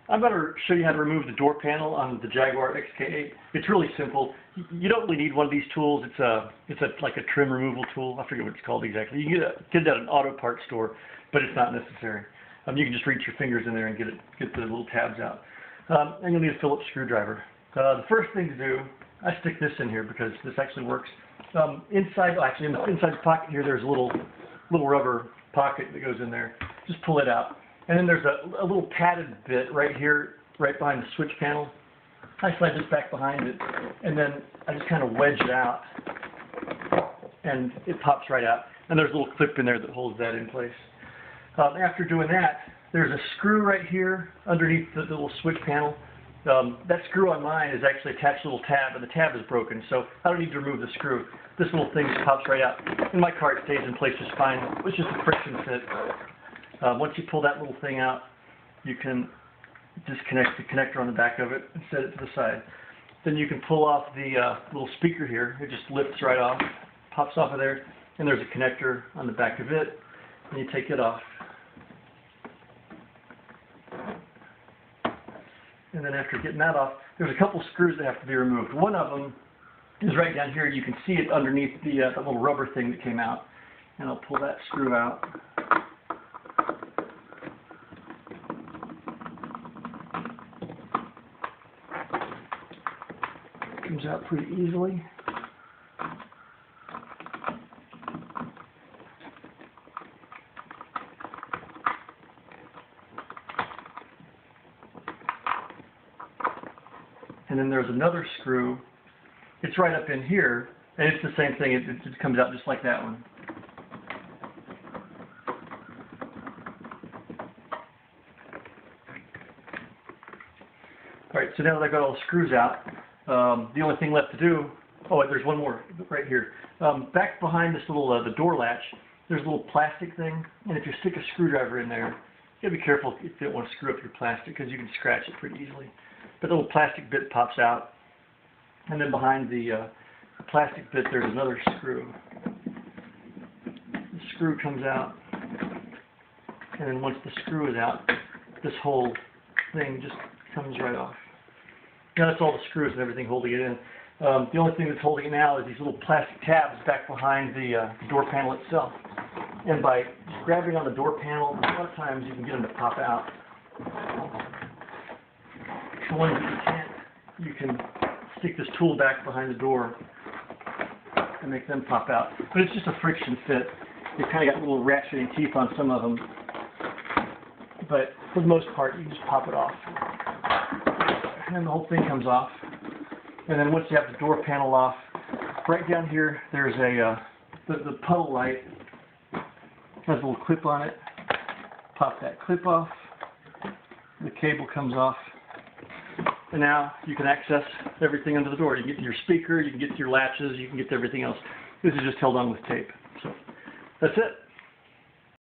I'm going to show you how to remove the door panel on the Jaguar XK8. It's really simple. You don't really need one of these tools. It's like a trim removal tool. I forget what it's called exactly. You can get it at an auto parts store, but it's not necessary. You can just reach your fingers in there and get the little tabs out. And you'll need a Phillips screwdriver. The first thing to do, I stick this in here because this actually works. Inside the pocket here, there's a little rubber pocket that goes in there. Just pull it out. And then there's a little padded bit right here, right behind the switch panel. I slide this back behind it, and then I just kind of wedge it out, and it pops right out. And there's a little clip in there that holds that in place. After doing that, there's a screw right here underneath the little switch panel. That screw on mine is actually attached to a little tab, and the tab is broken, so I don't need to remove the screw. This little thing just pops right out. In my car, it stays in place just fine. It's just a friction fit. Once you pull that little thing out, you can disconnect the connector on the back of it and set it to the side. Then you can pull off the little speaker here. It just lifts right off, pops off of there, and there's a connector on the back of it, and you take it off. And then after getting that off, there's a couple screws that have to be removed. One of them is right down here. You can see it underneath the little rubber thing that came out. And I'll pull that screw out. It comes out pretty easily. And then there's another screw. It's right up in here, and it's the same thing. It comes out just like that one. All right, so now that I've got all the screws out, the only thing left to do, oh, there's one more right here. Back behind this little the door latch, there's a little plastic thing, and if you stick a screwdriver in there, you gotta be careful if you don't want to screw up your plastic because you can scratch it pretty easily. But the little plastic bit pops out, and then behind the plastic bit there's another screw. The screw comes out, and then once the screw is out, this whole thing just comes right off. Now that's all the screws and everything holding it in. The only thing that's holding it now is these little plastic tabs back behind the door panel itself. And by grabbing on the door panel, a lot of times you can get them to pop out. The ones that you can't, you can stick this tool back behind the door and make them pop out. But it's just a friction fit. You've kind of got little ratcheting teeth on some of them. But for the most part, you can just pop it off. And then the whole thing comes off. And then once you have the door panel off, right down here, there's the puddle light. Has a little clip on it. Pop that clip off. The cable comes off. And now you can access everything under the door. You can get to your speaker, you can get to your latches, you can get to everything else. This is just held on with tape. So that's it.